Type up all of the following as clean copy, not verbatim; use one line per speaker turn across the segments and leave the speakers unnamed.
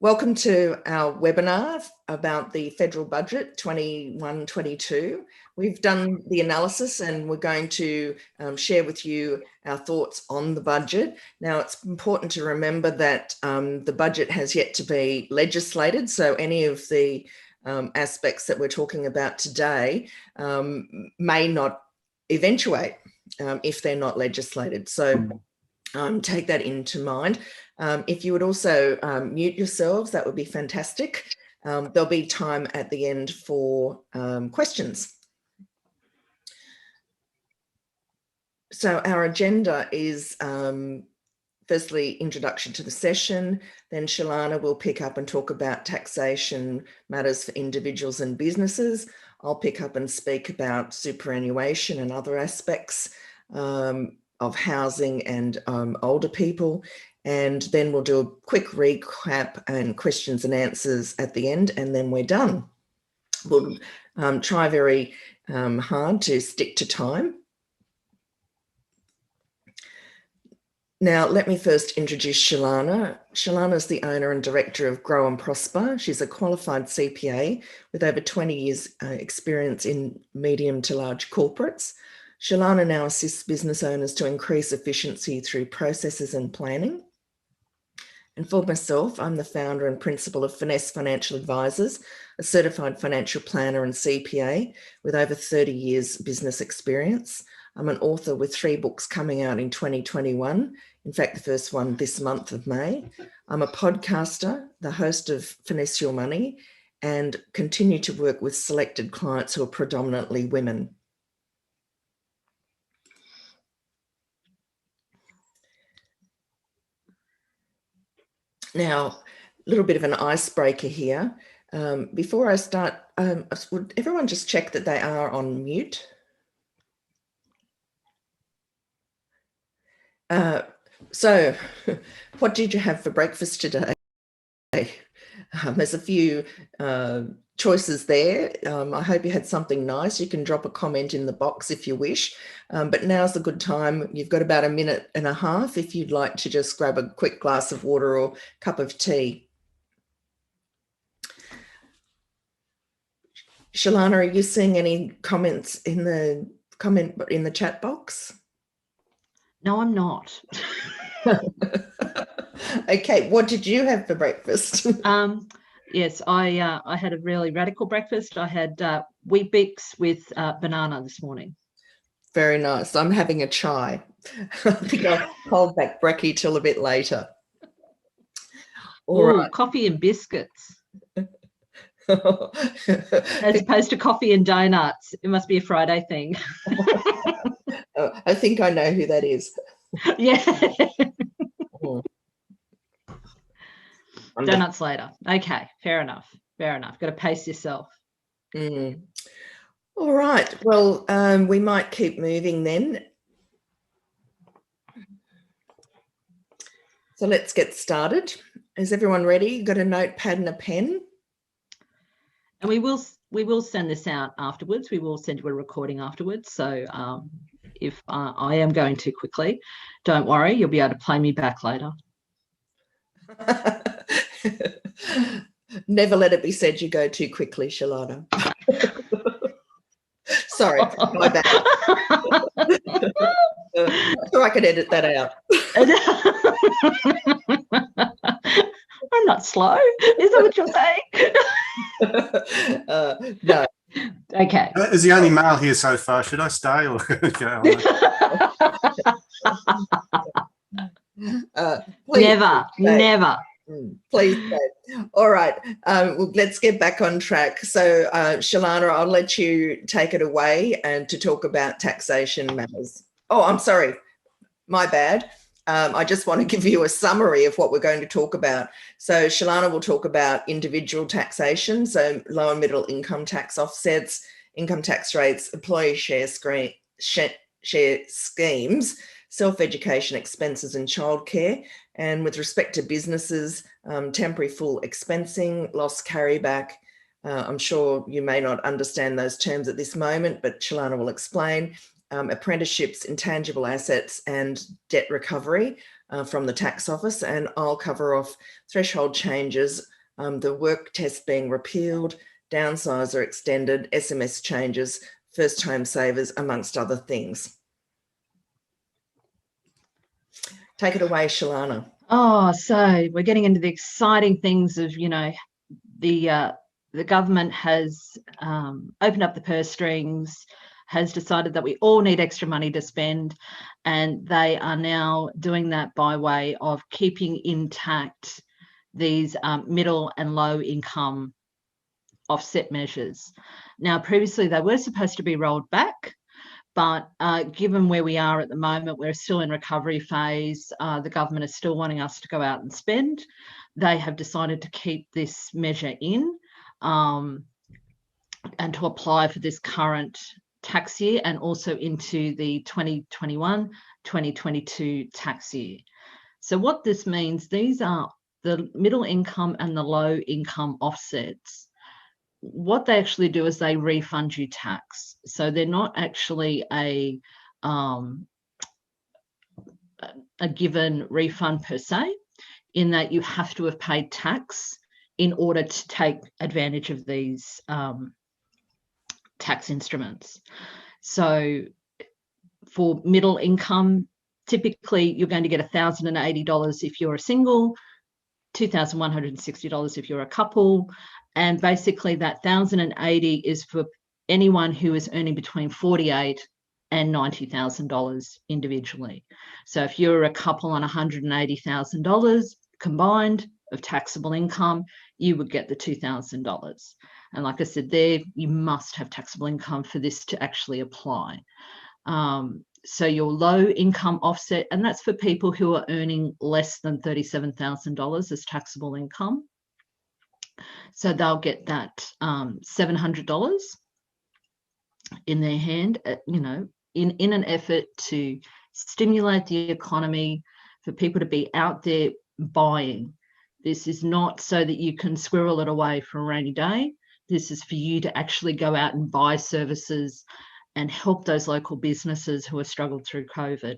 Welcome to our webinar about the federal budget 21-22. We've done the analysis and we're going to share with you our thoughts on the budget. Now, it's important to remember that the budget has yet to be legislated, so any of the aspects that we're talking about today may not eventuate if they're not legislated. So take that into mind. If you would also mute yourselves, that would be fantastic. There'll be time at the end for questions. So our agenda is firstly, introduction to the session, then Sheilana will pick up and talk about taxation matters for individuals and businesses. I'll pick up and speak about superannuation and other aspects of housing and older people. And then we'll do a quick recap and questions and answers at the end, and then we're done. We'll try very hard to stick to time. Now, let me first introduce Sheilana. Sheilana is the owner and director of Grow and Prosper. She's a qualified CPA with over 20 years experience in medium to large corporates. Sheilana now assists business owners to increase efficiency through processes and planning. And for myself, I'm the founder and principal of Finesse Financial Advisers, a certified financial planner and CPA with over 30 years business experience. I'm an author with 3 books coming out in 2021. In fact, the first one this month of May. I'm a podcaster, the host of Finesse Your Money, and continue to work with selected clients who are predominantly women. Now, a little bit of an icebreaker here. Before I start, would everyone just check that they are on mute? So, what did you have for breakfast today? There's a few choices there. I hope you had something nice. You can drop a comment in the box if you wish, but now's a good time. You've got about 1.5 minutes if you'd like to just grab a quick glass of water or cup of tea. Sheilana, are you seeing any comments in the chat box?
No, I'm not.
Okay, what did you have for breakfast?
Yes, I had a really radical breakfast. I had wheat bix with banana this morning.
Very nice. I'm having a chai. I think I'll hold back brekkie till a bit later.
All right. Coffee and biscuits. As opposed to coffee and donuts. It must be a Friday thing.
I think I know who that is.
Yeah. Donuts later. Okay, fair enough. Fair enough. Got to pace yourself.
All right. Well, we might keep moving then. So let's get started. Is everyone ready? Got a notepad and a pen?
And we will send this out afterwards. We will send you a recording afterwards. So if I am going too quickly, don't worry. You'll be able to play me back later.
Never let it be said you go too quickly, Sheilana. Sorry, my bad. I'm sure I could edit that out.
I'm not slow. Is that what you're saying?
No.
Okay. As the only male here so far, should I stay or go?
Never.
Please stay. All right. Well, let's get back on track. So, Sheilana, I'll let you take it away and to talk about taxation matters. Oh, I'm sorry. My bad. I just want to give you a summary of what we're going to talk about. So Sheilana will talk about individual taxation, so low and middle income tax offsets, income tax rates, employee share schemes, self-education expenses and childcare. And with respect to businesses, temporary full expensing, lost carryback. I'm sure you may not understand those terms at this moment, but Sheilana will explain. Apprenticeships, intangible assets and debt recovery from the tax office, and I'll cover off threshold changes the work test being repealed, downsizer extended, SMS changes, first home savers, amongst other things. Take it away, Sheilana.
Oh, so we're getting into the exciting things of, you know, the government has opened up the purse strings, has decided that we all need extra money to spend, and they are now doing that by way of keeping intact these middle and low income offset measures. Now, previously they were supposed to be rolled back, but given where we are at the moment, we're still in recovery phase. The government is still wanting us to go out and spend. They have decided to keep this measure in and to apply for this current tax year and also into the 2021-2022 tax year. So what this means, these are the middle income and the low income offsets. What they actually do is they refund you tax. So they're not actually a given refund per se, in that you have to have paid tax in order to take advantage of these tax instruments. So for middle income, typically you're going to get $1,080 if you're a single, $2,160 if you're a couple, and basically that $1,080 is for anyone who is earning between $48,000 and $90,000 individually. So if you're a couple on $180,000 combined of taxable income, you would get the $2,000. And like I said, there you must have taxable income for this to actually apply. So your low income offset, and that's for people who are earning less than $37,000 as taxable income. So they'll get that $700 in their hand, you know, in an effort to stimulate the economy, for people to be out there buying. This is not so that you can squirrel it away for a rainy day. This is for you to actually go out and buy services and help those local businesses who have struggled through COVID.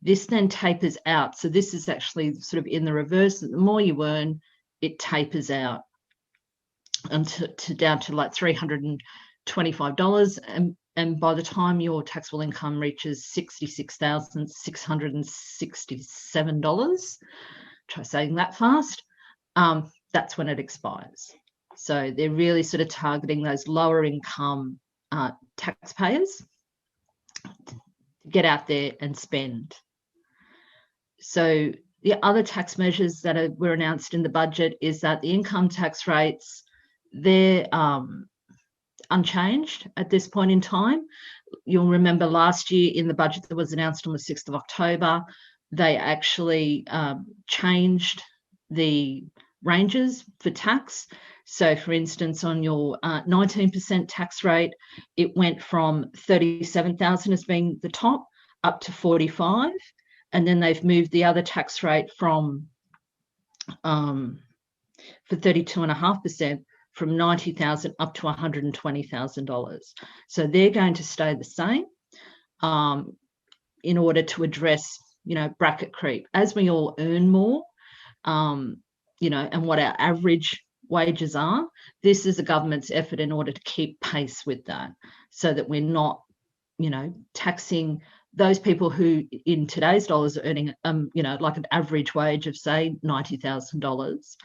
This then tapers out. So this is actually sort of in the reverse, that the more you earn, it tapers out to down to like $325. And by the time your taxable income reaches $66,667, try saying that fast, that's when it expires. So they're really sort of targeting those lower income taxpayers to get out there and spend. So the other tax measures that were announced in the budget is that the income tax rates, they're unchanged at this point in time. You'll remember last year in the budget that was announced on the 6th of October, they actually changed the ranges for tax. So for instance, on your 19% tax rate, it went from $37,000 as being the top up to $45,000. And then they've moved the other tax rate from for 32.5% from $90,000 up to $120,000. So they're going to stay the same in order to address, you know, bracket creep. As we all earn more, you know, and what our average wages are, this is the government's effort in order to keep pace with that, so that we're not, you know, taxing those people who in today's dollars are earning, you know, like an average wage of say $90,000.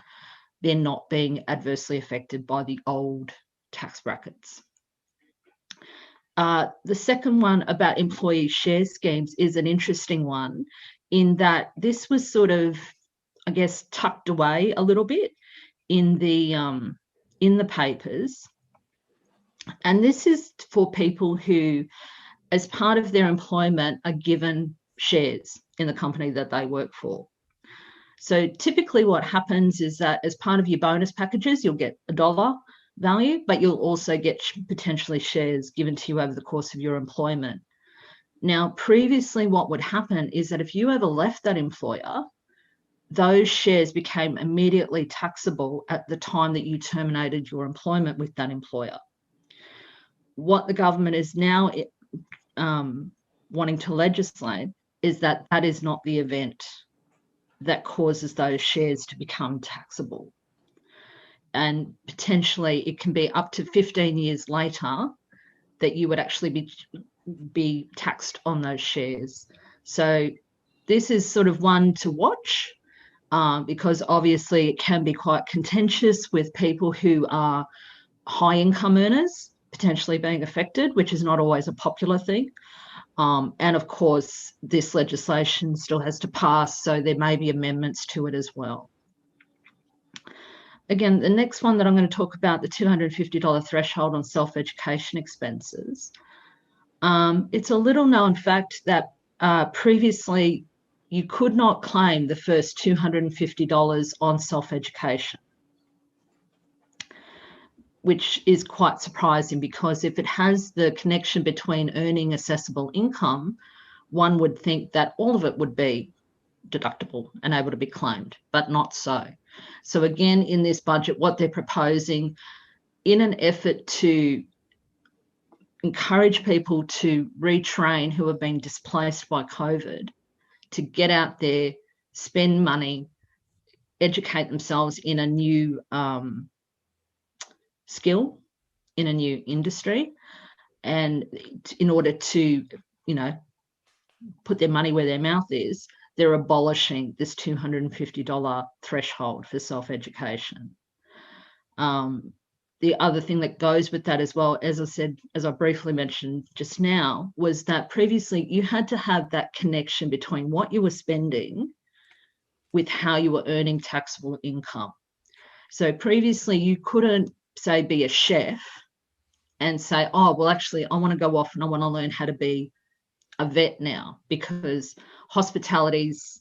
They're not being adversely affected by the old tax brackets. The second one about employee share schemes is an interesting one, in that this was sort of, I guess, tucked away a little bit in the papers. And this is for people who, as part of their employment, are given shares in the company that they work for. So typically what happens is that as part of your bonus packages, you'll get $1 value, but you'll also get potentially shares given to you over the course of your employment. Now, previously what would happen is that if you ever left that employer, those shares became immediately taxable at the time that you terminated your employment with that employer. What the government is now wanting to legislate is that that is not the event that causes those shares to become taxable. and potentially it can be up to 15 years later that you would actually be taxed on those shares. So this is sort of one to watch, because obviously it can be quite contentious with people who are high income earners potentially being affected, which is not always a popular thing. And of course, this legislation still has to pass, so there may be amendments to it as well. Again, the next one that I'm going to talk about, the $250 threshold on self-education expenses. It's a little known fact that previously you could not claim the first $250 on self-education, which is quite surprising, because if it has the connection between earning assessable income, one would think that all of it would be deductible and able to be claimed, but not so. So again, in this budget, what they're proposing, in an effort to encourage people to retrain who have been displaced by COVID, to get out there, spend money, educate themselves in a new skill, in a new industry, and in order to, put their money where their mouth is, they're abolishing this $250 threshold for self-education. The other thing that goes with that as well, as I said, as I briefly mentioned just now, was that previously you had to have that connection between what you were spending with how you were earning taxable income. So previously you couldn't, say, be a chef and say, oh, well, actually, I want to go off and I want to learn how to be a vet now, because hospitality's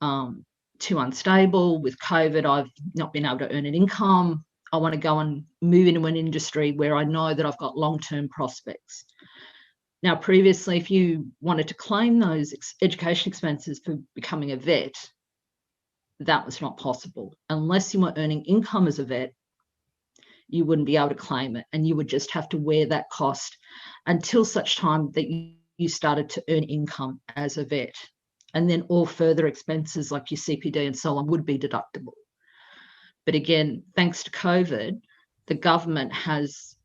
too unstable. With COVID, I've not been able to earn an income. I want to go and move into an industry where I know that I've got long-term prospects. Now, previously, if you wanted to claim those education expenses for becoming a vet, that was not possible. Unless you were earning income as a vet, you wouldn't be able to claim it, and you would just have to wear that cost until such time that you started to earn income as a vet. And then all further expenses like your CPD and so on would be deductible. But again, thanks to COVID, the government has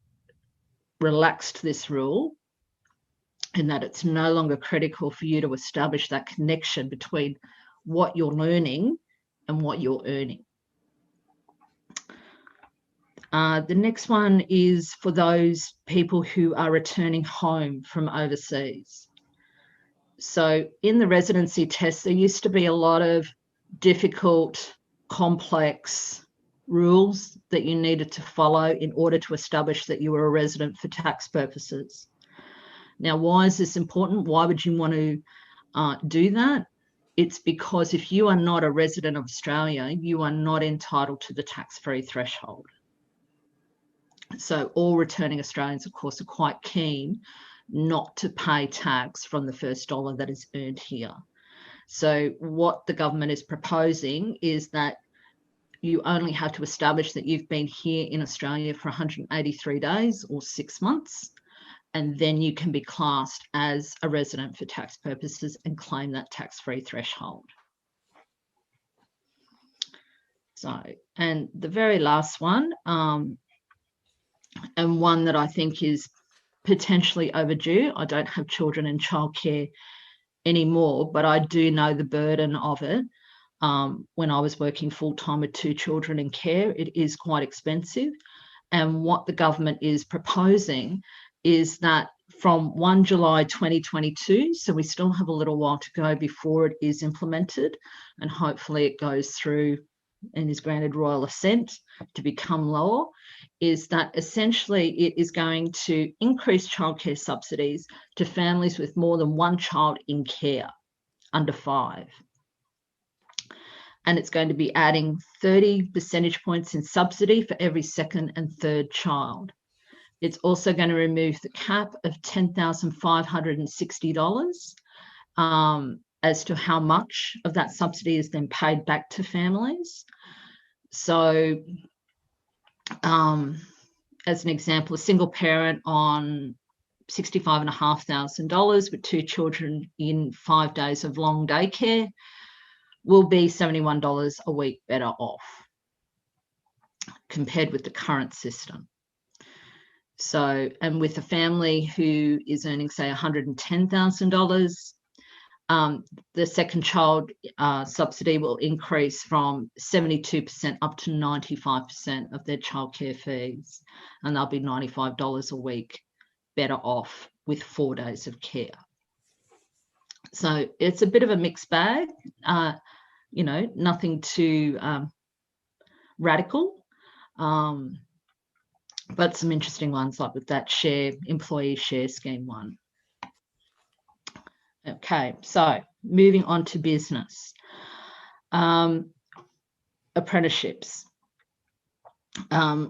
relaxed this rule, in that it's no longer critical for you to establish that connection between what you're learning and what you're earning. The next one is for those people who are returning home from overseas. So in the residency test, there used to be a lot of difficult, complex rules that you needed to follow in order to establish that you were a resident for tax purposes. Now, why is this important? Why would you want to do that? It's because if you are not a resident of Australia, you are not entitled to the tax-free threshold. So all returning Australians, of course, are quite keen not to pay tax from the first dollar that is earned here. So what the government is proposing is that you only have to establish that you've been here in Australia for 183 days or 6 months, and then you can be classed as a resident for tax purposes and claim that tax-free threshold. So, and the very last one, and one that I think is potentially overdue. I don't have children in childcare anymore, but I do know the burden of it. When I was working full-time with 2 children in care, it is quite expensive. And what the government is proposing is that from 1 July 2022, so we still have a little while to go before it is implemented, and hopefully it goes through and is granted royal assent to become law, is that essentially it is going to increase childcare subsidies to families with more than 1 child in care, under 5. And it's going to be adding 30 percentage points in subsidy for every 2nd and 3rd child. It's also going to remove the cap of $10,560 as to how much of that subsidy is then paid back to families. So as an example, a single parent on $65,500 with 2 children in 5 days of long daycare will be $71 a week better off, compared with the current system. So, and with a family who is earning, say, $110,000, the second child subsidy will increase from 72% up to 95% of their childcare fees, and they'll be $95 a week better off with 4 days of care. So it's a bit of a mixed bag, you know, nothing too radical, but some interesting ones like with that employee share scheme one. Okay, so moving on to business. Apprenticeships.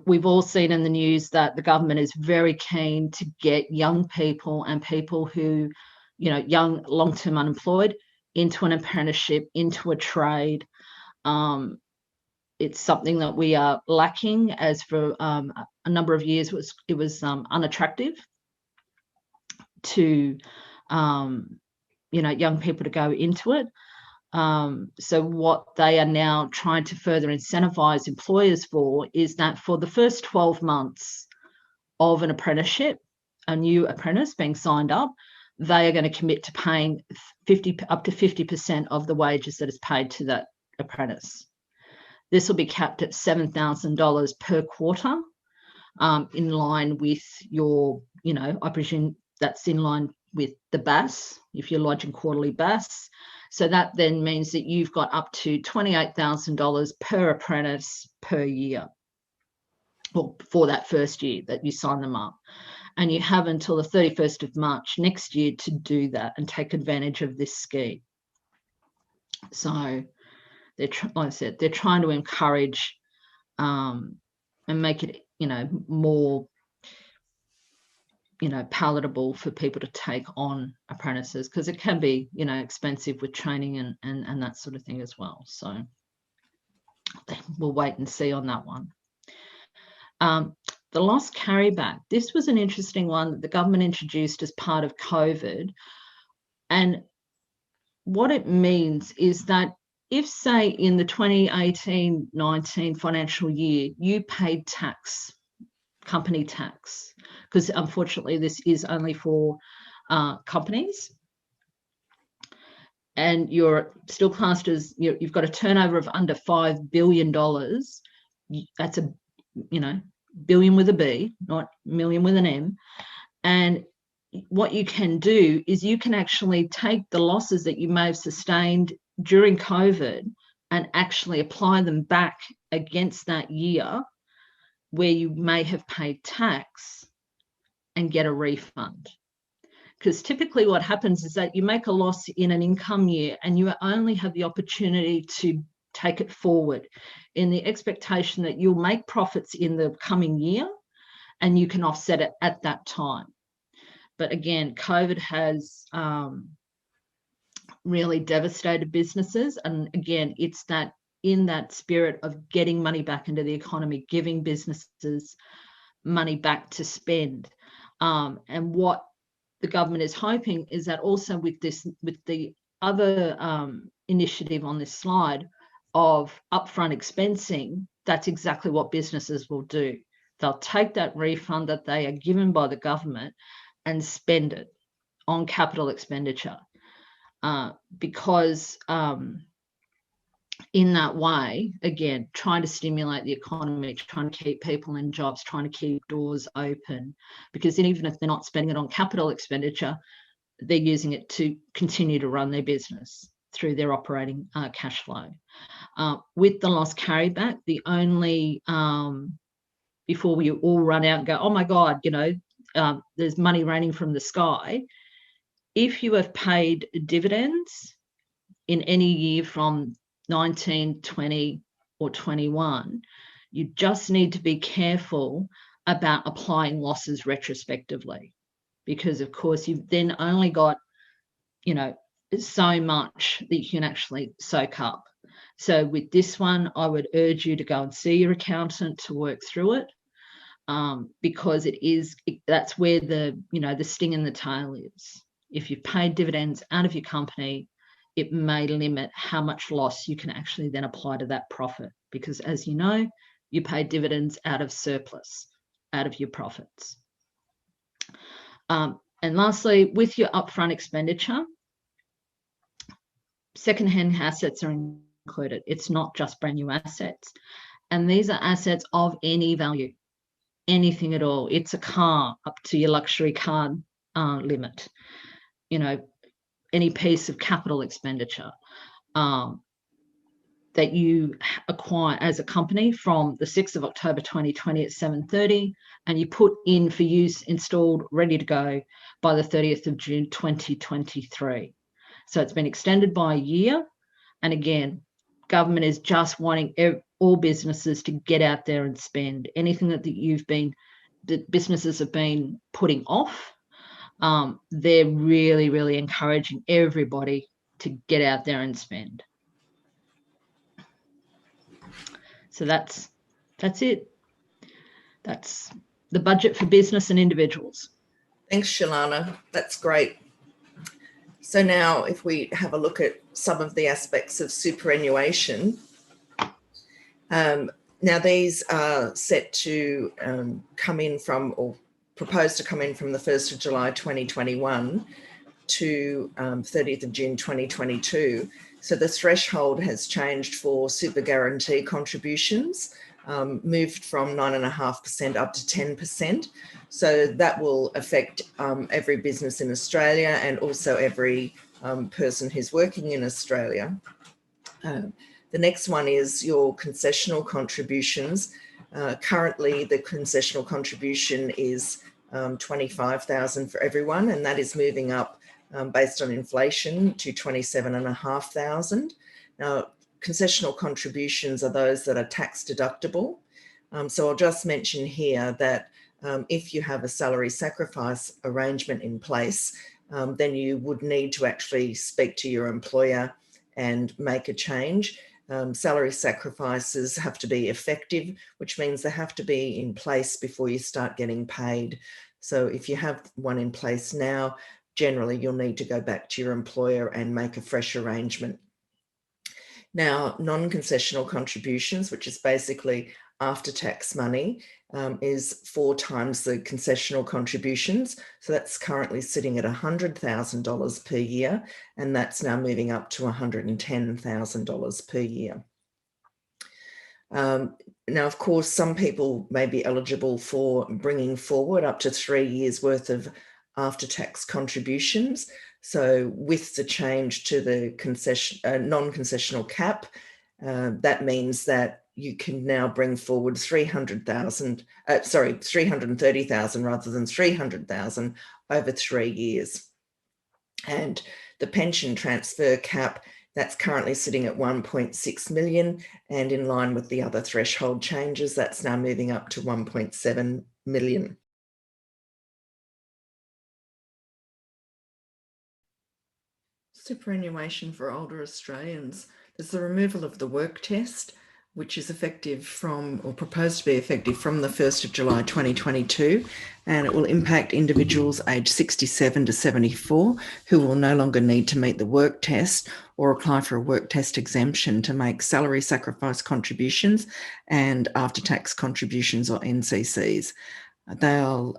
We've all seen in the news that the government is very keen to get young people and people who, you know, young long-term unemployed into an apprenticeship, into a trade. It's something that we are lacking, as for a number of years it was unattractive to you know, young people to go into it. So what they are now trying to further incentivize employers for is that for the first 12 months of an apprenticeship, a new apprentice being signed up, they are going to commit to paying up to 50% of the wages that is paid to that apprentice. This will be capped at $7,000 per quarter, in line with your, you know, I presume that's in line with the BAS, if you're lodging quarterly BAS. So that then means that you've got up to $28,000 per apprentice per year, or for that first year that you sign them up. And you have until the 31st of March next year to do that and take advantage of this scheme. So they're, like I said, they're trying to encourage and make it, you know, more, you know, palatable for people to take on apprentices, because it can be, you know, expensive with training and that sort of thing as well. So we'll wait and see on that one. The Lost Carryback. This was an interesting one that the government introduced as part of COVID. And what it means is that if, say, in the 2018-19 financial year, you paid tax, company tax, because unfortunately this is only for companies, and you're still classed as, you've got a turnover of under $5 billion, that's a, you know, billion with a B, not million with an M. And what you can do is you can actually take the losses that you may have sustained during COVID and actually apply them back against that year where you may have paid tax and get a refund. Because typically what happens is that you make a loss in an income year and you only have the opportunity to take it forward in the expectation that you'll make profits in the coming year and you can offset it at that time. But again, COVID has really devastated businesses. And again, it's that, in that spirit of getting money back into the economy, giving businesses money back to spend. And what the government is hoping is that also with this, with the other initiative on this slide of upfront expensing, that's exactly what businesses will do. They'll take that refund that they are given by the government and spend it on capital expenditure, because in that way, again, trying to stimulate the economy, trying to keep people in jobs, trying to keep doors open, because even if they're not spending it on capital expenditure, they're using it to continue to run their business through their operating cash flow. With the Lost Carryback, the only, before we all run out and go, oh my God, you know, there's money raining from the sky. If you have paid dividends in any year from 19, 20 or 21, you just need to be careful about applying losses retrospectively, because of course you've then only got, you know, so much that you can actually soak up. So with this one, I would urge you to go and see your accountant to work through it, because that's where the, you know, the sting in the tail is. If you've paid dividends out of your company, it may limit how much loss you can actually then apply to that profit, because as you know, you pay dividends out of surplus, out of your profits. And lastly, with your upfront expenditure, secondhand assets are included. It's not just brand new assets. And these are assets of any value, anything at all. It's a car up to your luxury car limit, you know, any piece of capital expenditure that you acquire as a company from the 6th of October 2020 at 7:30, and you put in for use, installed, ready to go by the 30th of June 2023. So it's been extended by a year. And again, government is just wanting all businesses to get out there and spend anything that businesses have been putting off. They're really, really encouraging everybody to get out there and spend. So that's it. That's the budget for business and individuals.
Thanks, Sheilana. That's great. So now if we have a look at some of the aspects of superannuation, now these are set to come in from, or proposed to come in from the 1st of July 2021 to 30th of June 2022. So the threshold has changed for super guarantee contributions, moved from 9.5% up to 10%. So that will affect every business in Australia and also every person who's working in Australia. The next one is your concessional contributions. Currently, the concessional contribution is $25,000 for everyone, and that is moving up based on inflation to $27,500. Now, concessional contributions are those that are tax deductible. So I'll just mention here that if you have a salary sacrifice arrangement in place, then you would need to actually speak to your employer and make a change. Salary sacrifices have to be effective, which means they have to be in place before you start getting paid. So if you have one in place now, generally you'll need to go back to your employer and make a fresh arrangement. Now, non-concessional contributions, which is basically after-tax money, is 4 times the concessional contributions. So that's currently sitting at $100,000 per year, and that's now moving up to $110,000 per year. Now, of course, some people may be eligible for bringing forward up to 3 years worth of after-tax contributions. So with the change to the non-concessional cap, that means that you can now bring forward 330,000 rather than 300,000 over 3 years. And the pension transfer cap, that's currently sitting at 1.6 million, and in line with the other threshold changes, that's now moving up to 1.7 million. Superannuation for older Australians. There's the removal of the work test, which is effective from, or proposed to be effective from the 1st of July 2022, and it will impact individuals aged 67 to 74 who will no longer need to meet the work test or apply for a work test exemption to make salary sacrifice contributions and after-tax contributions, or NCCs. They'll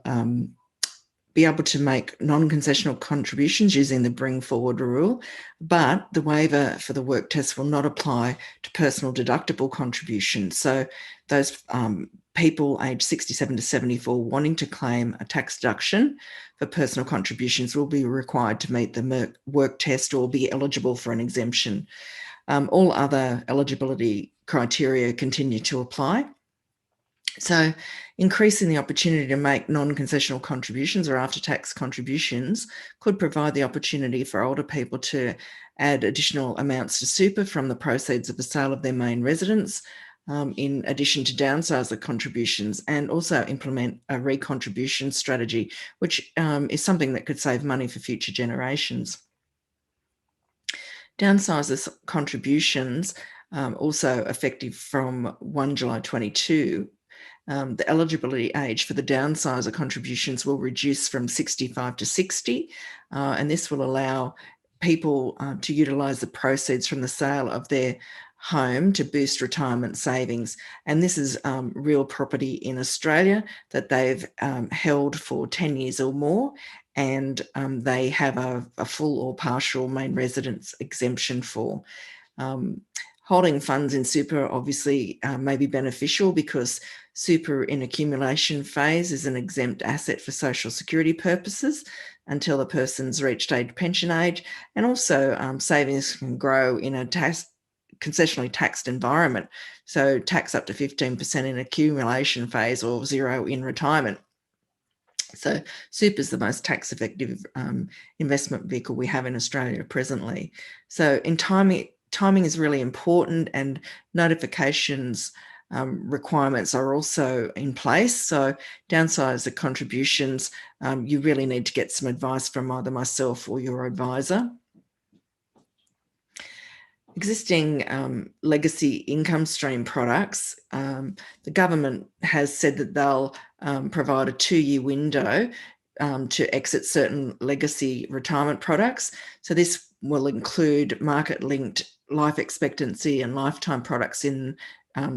be able to make non-concessional contributions using the bring forward rule, but the waiver for the work test will not apply to personal deductible contributions. So those people aged 67 to 74 wanting to claim a tax deduction for personal contributions will be required to meet the work test or be eligible for an exemption. All other eligibility criteria continue to apply. So increasing the opportunity to make non-concessional contributions or after-tax contributions could provide the opportunity for older people to add additional amounts to super from the proceeds of the sale of their main residence, in addition to downsize the contributions, and also implement a recontribution strategy, which is something that could save money for future generations. Downsizers contributions, also effective from 1 July 22, the eligibility age for the downsizer contributions will reduce from 65 to 60, and this will allow people to utilise the proceeds from the sale of their home to boost retirement savings. And this is real property in Australia that they've held for 10 years or more, and they have a full or partial main residence exemption for. Holding funds in super obviously may be beneficial because super in accumulation phase is an exempt asset for social security purposes until the person's reached pension age, and also savings can grow in a concessionally taxed environment, so tax up to 15% in accumulation phase or zero in retirement. So super is the most tax effective investment vehicle we have in Australia presently. So in timing is really important, and notifications requirements are also in place. So downsize the contributions, you really need to get some advice from either myself or your advisor. Existing legacy income stream products, the government has said that they'll provide a 2-year window to exit certain legacy retirement products. So this will include market-linked life expectancy and lifetime products in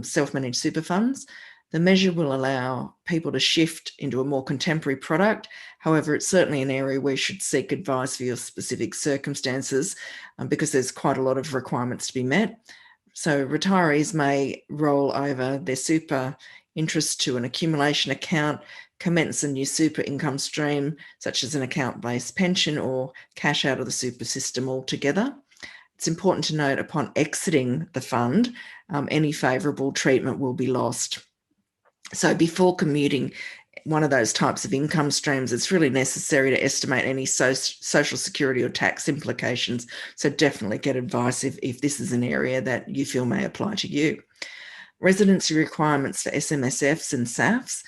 self-managed super funds. The measure will allow people to shift into a more contemporary product. However, it's certainly an area where you should seek advice for your specific circumstances because there's quite a lot of requirements to be met. So retirees may roll over their super interest to an accumulation account, commence a new super income stream, such as an account-based pension, or cash out of the super system altogether. It's important to note upon exiting the fund, any favourable treatment will be lost. So before commuting one of those types of income streams, it's really necessary to estimate any social security or tax implications. So definitely get advice if this is an area that you feel may apply to you. Residency requirements for Smsfs and SAFs.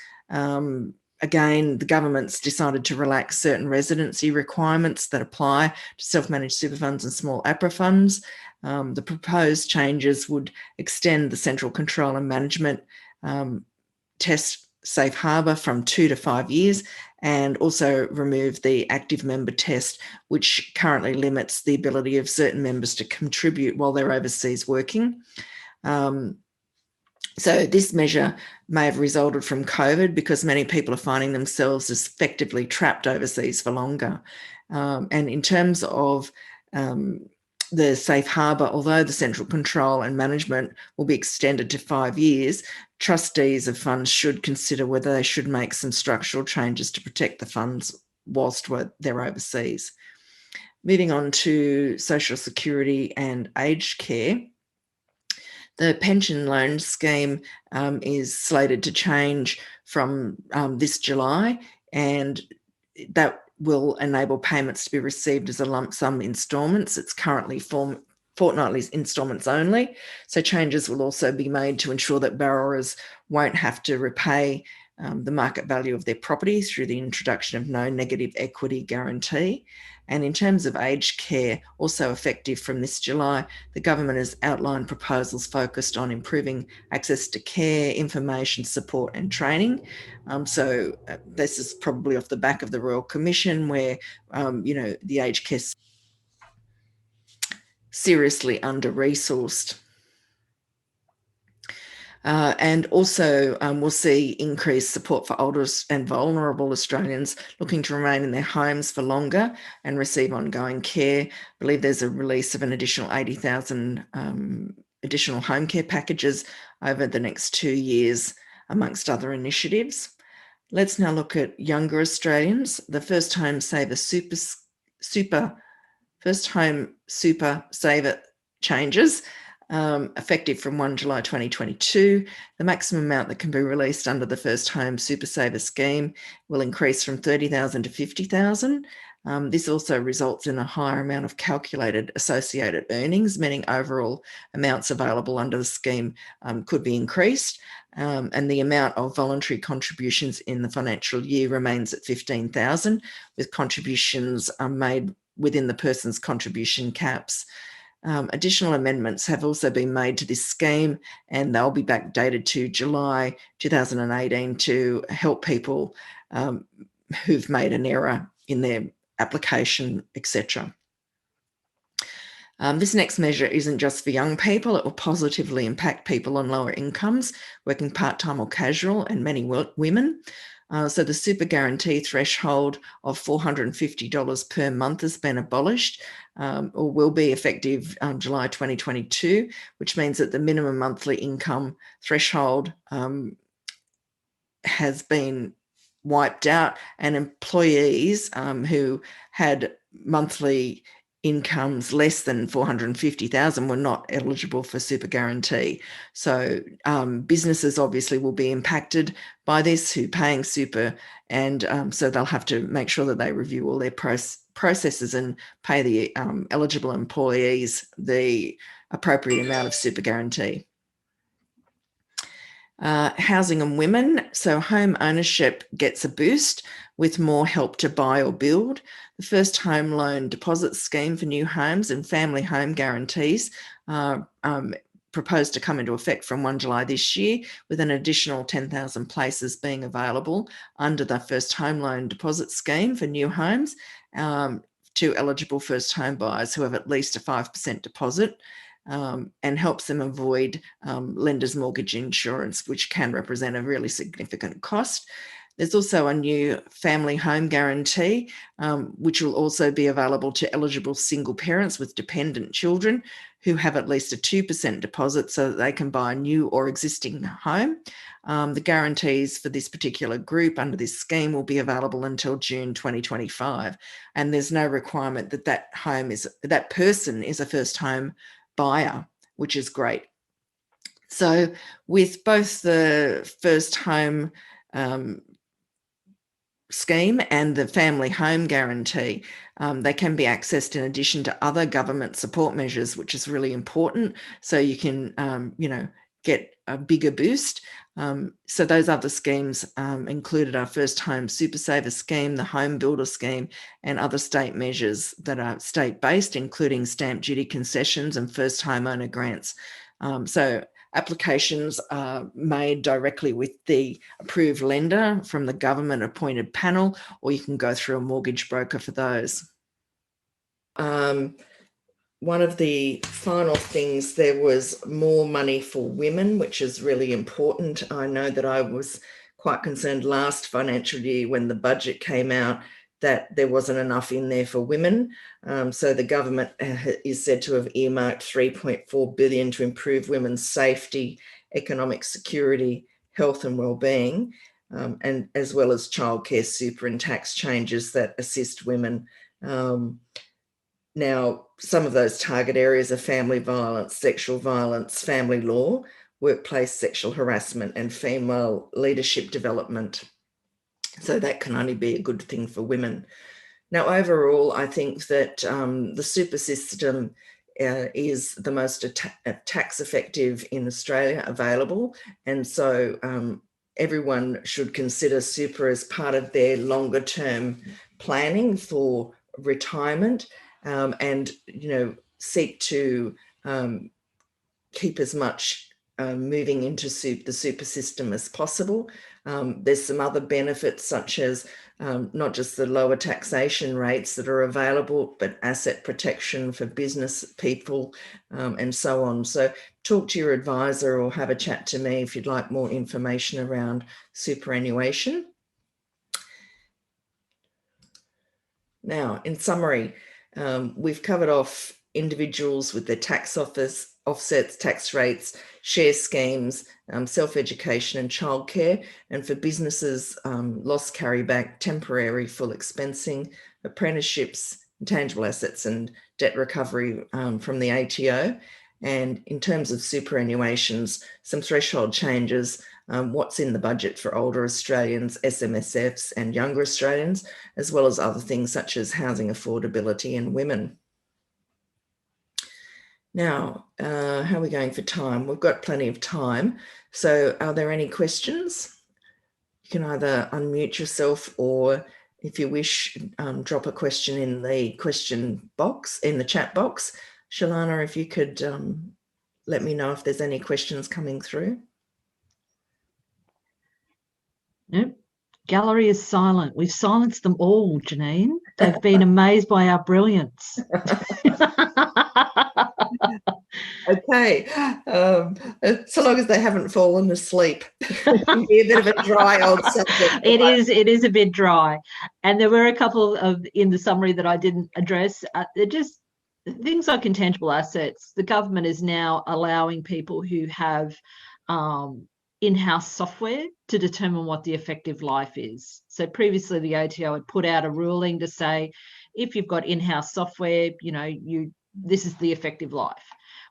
Again, the government's decided to relax certain residency requirements that apply to self-managed super funds and small APRA funds. The proposed changes would extend the central control and management test safe harbour from 2 to 5 years, and also remove the active member test, which currently limits the ability of certain members to contribute while they're overseas working. So this measure may have resulted from COVID because many people are finding themselves effectively trapped overseas for longer. And in terms of the safe harbour, although the central control and management will be extended to 5 years, trustees of funds should consider whether they should make some structural changes to protect the funds whilst they're overseas. Moving on to social security and aged care. The pension loan scheme is slated to change from this July, and that will enable payments to be received as a lump sum instalments. It's currently fortnightly instalments only. So changes will also be made to ensure that borrowers won't have to repay the market value of their property through the introduction of no negative equity guarantee. And in terms of aged care, also effective from this July, the government has outlined proposals focused on improving access to care, information, support and training. So this is probably off the back of the Royal Commission where, the aged care is seriously under-resourced. And also we'll see increased support for older and vulnerable Australians looking to remain in their homes for longer and receive ongoing care. I believe there's a release of an additional 80,000 additional home care packages over the next 2 years, amongst other initiatives. Let's now look at younger Australians. The First Home Saver First Home Super Saver changes. Effective from 1 July 2022, the maximum amount that can be released under the First Home Super Saver scheme will increase from 30,000 to 50,000. This also results in a higher amount of calculated associated earnings, meaning overall amounts available under the scheme could be increased. And the amount of voluntary contributions in the financial year remains at 15,000, with contributions made within the person's contribution caps. Additional amendments have also been made to this scheme, and they'll be backdated to July 2018 to help people who've made an error in their application, etc. This next measure isn't just for young people. It will positively impact people on lower incomes, working part-time or casual, and many women. So the super guarantee threshold of $450 per month has been abolished, or will be effective July 2022, which means that the minimum monthly income threshold has been wiped out, and employees who had monthly incomes less than 450,000 were not eligible for super guarantee. So businesses obviously will be impacted by this, who paying super, and so they'll have to make sure that they review all their processes and pay the eligible employees the appropriate amount of super guarantee. Housing and women. So home ownership gets a boost with more help to buy or build. The first home loan deposit scheme for new homes and family home guarantees proposed to come into effect from 1 July this year, with an additional 10,000 places being available under the first home loan deposit scheme for new homes to eligible first home buyers who have at least a 5% deposit. And helps them avoid lenders' mortgage insurance, which can represent a really significant cost. There's also a new family home guarantee, which will also be available to eligible single parents with dependent children who have at least a 2% deposit so that they can buy a new or existing home. The guarantees for this particular group under this scheme will be available until June 2025. And there's no requirement that that person is a first home buyer, which is great. So with both the first home scheme and the family home guarantee, they can be accessed in addition to other government support measures, which is really important. So you can, get a bigger boost. So those other schemes included our first home super saver scheme, the home builder scheme, and other state measures that are state-based, including stamp duty concessions and first homeowner grants. So applications are made directly with the approved lender from the government appointed panel, or you can go through a mortgage broker for those. One of the final things, there was more money for women, which is really important. I know that I was quite concerned last financial year when the budget came out that there wasn't enough in there for women. So the government is said to have earmarked $3.4 billion to improve women's safety, economic security, health and wellbeing, and as well as childcare super and tax changes that assist women. Now, some of those target areas are family violence, sexual violence, family law, workplace sexual harassment, and female leadership development. So that can only be a good thing for women. Now, overall, I think that the super system is the most tax effective in Australia available. And so everyone should consider super as part of their longer term planning for retirement. And, seek to keep as much moving into the super system as possible. There's some other benefits, such as not just the lower taxation rates that are available, but asset protection for business people and so on. So talk to your advisor or have a chat to me if you'd like more information around superannuation. Now, in summary, we've covered off individuals with their tax offsets, tax rates, share schemes, self-education and childcare, and for businesses, lost carryback, temporary full expensing, apprenticeships, intangible assets and debt recovery from the ATO. And in terms of superannuations, some threshold changes, what's in the budget for older Australians, Smsfs and younger Australians, as well as other things such as housing affordability and women. Now, how are we going for time? We've got plenty of time. So are there any questions? You can either unmute yourself or, if you wish, drop a question in the question box, in the chat box. Sheilana, if you could let me know if there's any questions coming through.
Nope. Gallery is silent. We've silenced them all, Genene. They've been amazed by our brilliance.
Okay, so long as they haven't fallen asleep. It can be a bit of a dry old subject.
It is a bit dry. And there were a couple of, in the summary, that I didn't address. They're just things like intangible assets. The government is now allowing people who have in-house software to determine what the effective life is. So previously the ATO had put out a ruling to say, if you've got in-house software, this is the effective life.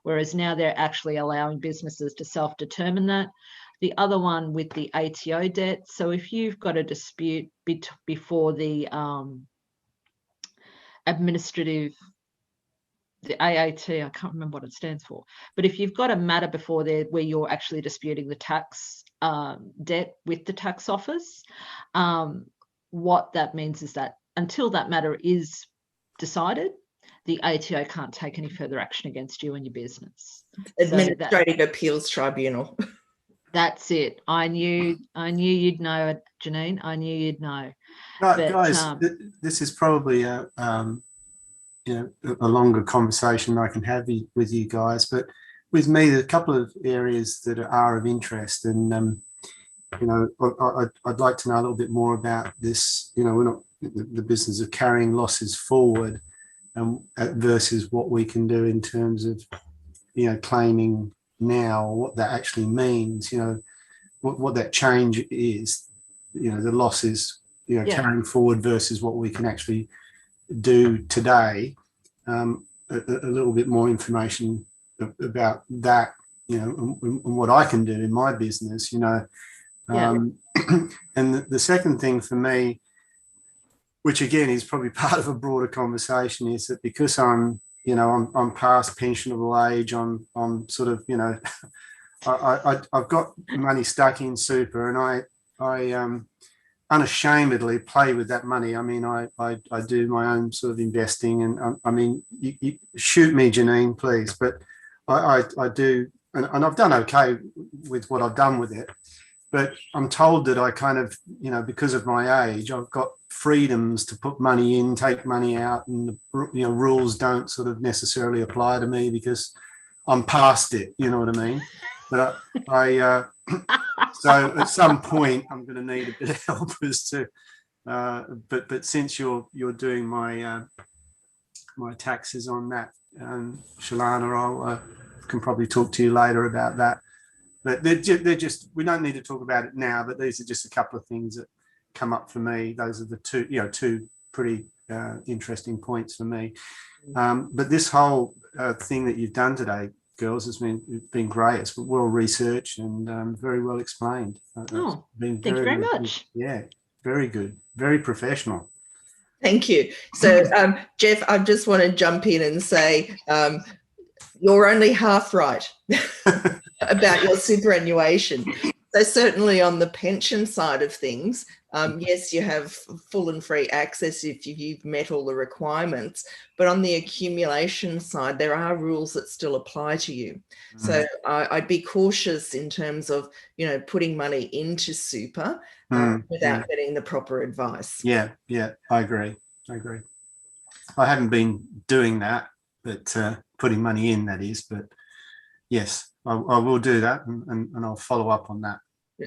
Whereas now they're actually allowing businesses to self-determine that. The other one with the ATO debt. So if you've got a dispute before the administrative, the AAT, I can't remember what it stands for, but if you've got a matter before there where you're actually disputing the tax debt with the tax office, what that means is that until that matter is decided, the ATO can't take any further action against you and your business.
Administrative Appeals Tribunal.
That's it. I knew you'd know it, Genene. I knew you'd know.
Guys, this is probably a longer conversation I can have with you guys. But with me, there's a couple of areas that are of interest, and I'd like to know a little bit more about this. We're not the business of carrying losses forward, versus what we can do in terms of claiming now, what that actually means, what that change is, the losses carrying forward versus what we can actually do today. A little bit more information about that, and what I can do in my business, and the second thing for me, which again is probably part of a broader conversation, is that because I'm past pensionable age, I'm sort of, I've got money stuck in super, and I unashamedly play with that money. I mean, I do my own sort of investing, and I mean, you shoot me, Genene, please, but I do, and I've done okay with what I've done with it. But I'm told that I kind of, because of my age, I've got freedoms to put money in, take money out, and rules don't sort of necessarily apply to me because I'm past it. You know what I mean? But so at some point I'm going to need a bit of help as to. But since you're doing my my taxes on that, Sheilana, I can probably talk to you later about that. But they're just, we don't need to talk about it now, but these are just a couple of things that come up for me. Those are the two pretty interesting points for me. But this whole thing that you've done today, girls, has been great. It's well researched and very well explained.
Thank you very much.
Yeah,
very good, very professional.
Thank you. So, Jeff, I just want to jump in and say you're only half right about your superannuation. So certainly on the pension side of things, yes, you have full and free access if you've met all the requirements, but on the accumulation side, there are rules that still apply to you. So I'd be cautious in terms of, putting money into super without getting the proper advice.
Yeah, I agree. I haven't been doing that, but putting money in, that is, but yes, I will do that, and I'll follow up on that.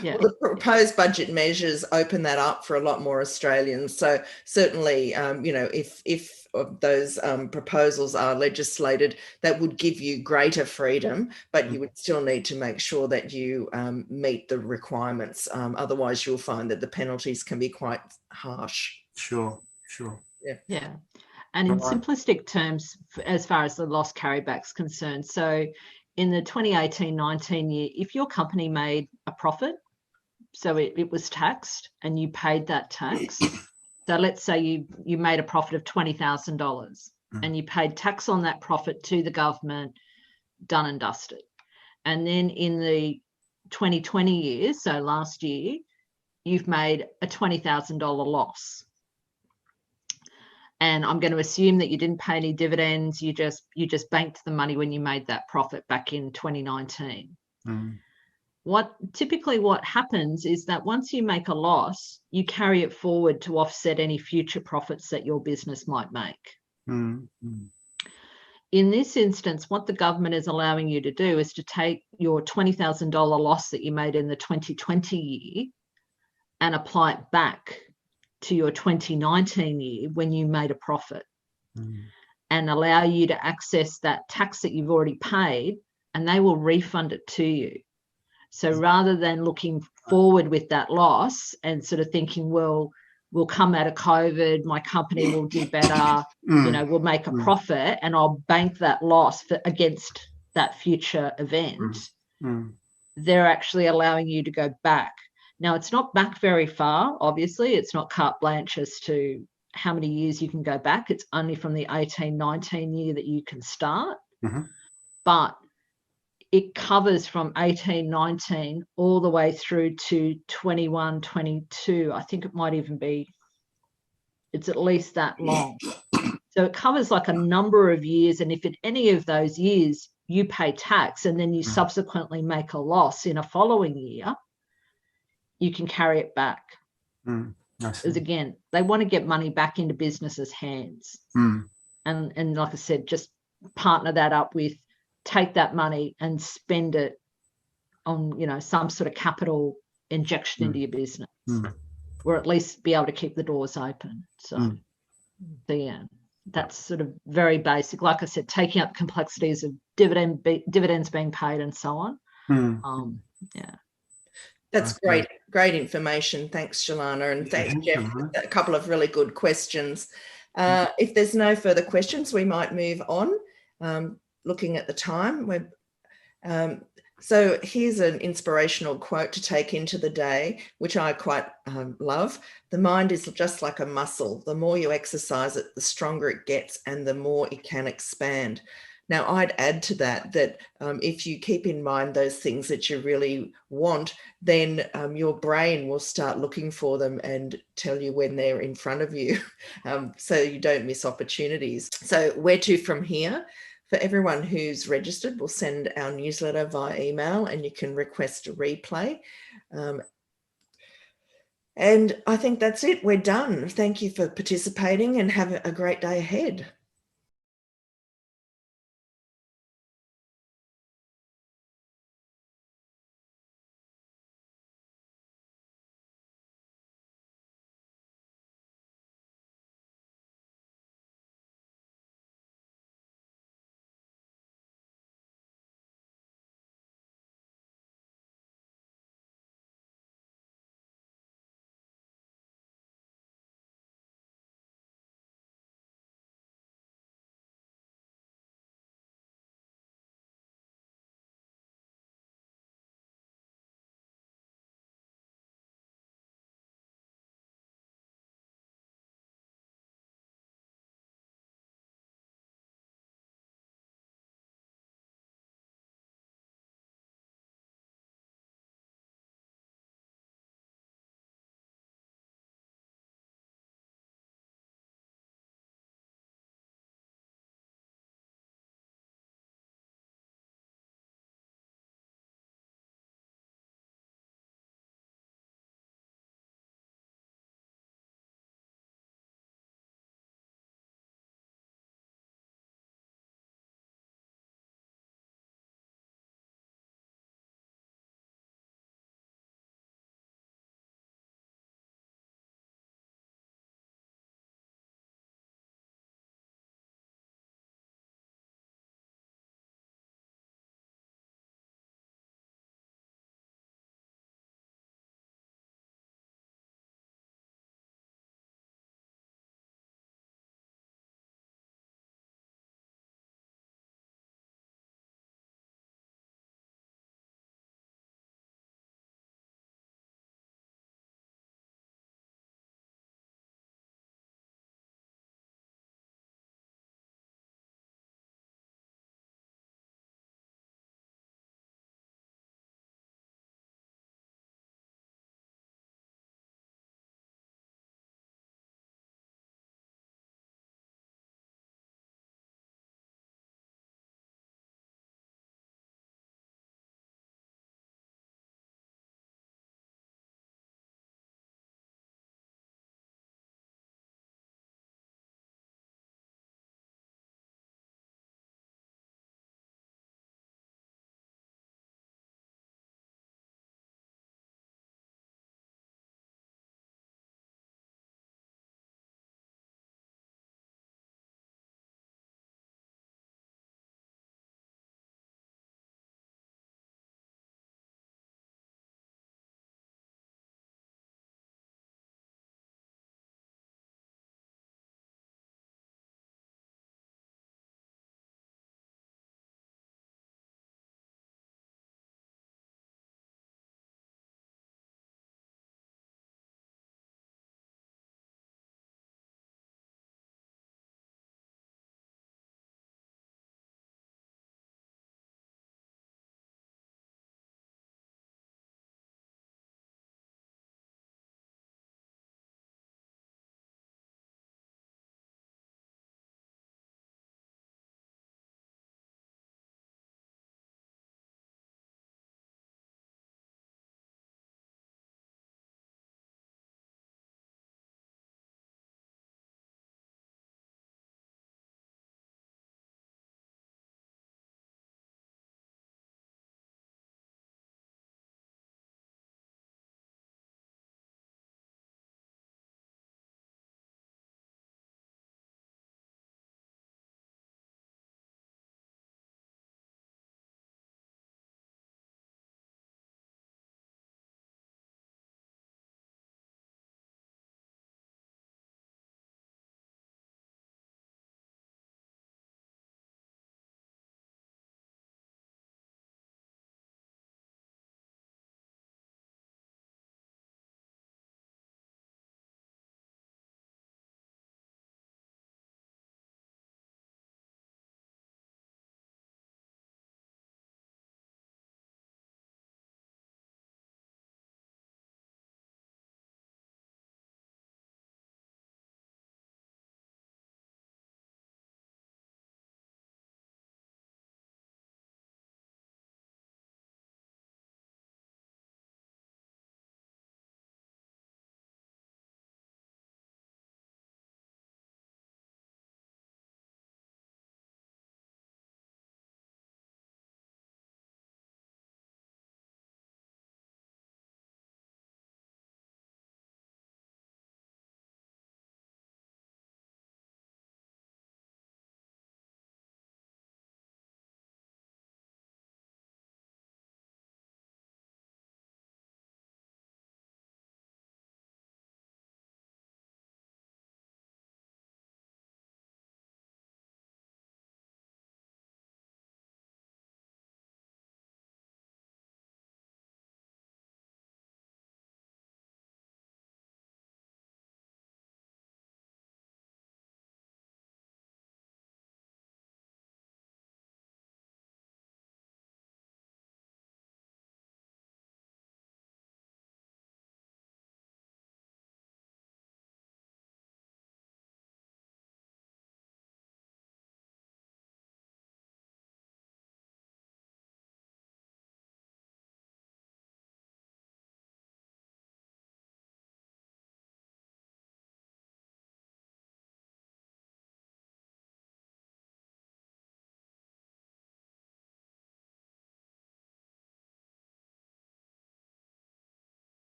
Yeah. Well, the proposed budget measures open that up for a lot more Australians. So certainly, if those proposals are legislated, that would give you greater freedom, but you would still need to make sure that you meet the requirements. Otherwise, you'll find that the penalties can be quite harsh.
Sure.
Yeah. And in simplistic terms, as far as the lost carryback's concerned, so in the 2018-19 year, if your company made a profit, so it was taxed and you paid that tax, so let's say you made a profit of $20,000 and you paid tax on that profit to the government, done and dusted. And then in the 2020 year, so last year, you've made a $20,000 loss. And I'm going to assume that you didn't pay any dividends. You just banked the money when you made that profit back in 2019. What happens is that once you make a loss, you carry it forward to offset any future profits that your business might make. in this instance, what the government is allowing you to do is to take your $20,000 loss that you made in the 2020 year and apply it back to your 2019 year when you made a profit, and allow you to access that tax that you've already paid, and they will refund it to you. So rather than looking forward with that loss and sort of thinking, well, we'll come out of COVID, my company will do better, we'll make a profit, and I'll bank that loss against that future event. They're actually allowing you to go back. Now, it's not back very far, obviously. It's not carte blanche as to how many years you can go back. It's only from the 18-19 year that you can start. But it covers from 18-19 all the way through to 21-22. I think it might even be, it's at least that long. So it covers like a number of years. And if in any of those years you pay tax and then you subsequently make a loss in a following year, you can carry it back. Because again, they want to get money back into businesses' hands. And like I said, just partner that up with, take that money and spend it on, some sort of capital injection into your business, or at least be able to keep the doors open. So yeah, that's sort of very basic. Like I said, taking out the complexities of dividends being paid and so on. Yeah.
That's great information. Thanks, Sheilana, and thanks, Jeff, for a couple of really good questions. If there's no further questions, we might move on. Looking at the time, so here's an inspirational quote to take into the day, which I quite love. The mind is just like a muscle. The more you exercise it, the stronger it gets and the more it can expand. Now, I'd add to that if you keep in mind those things that you really want, then your brain will start looking for them and tell you when they're in front of you, so you don't miss opportunities. So where to from here? For everyone who's registered, we'll send our newsletter via email and you can request a replay. And I think that's it. We're done. Thank you for participating and have a great day ahead.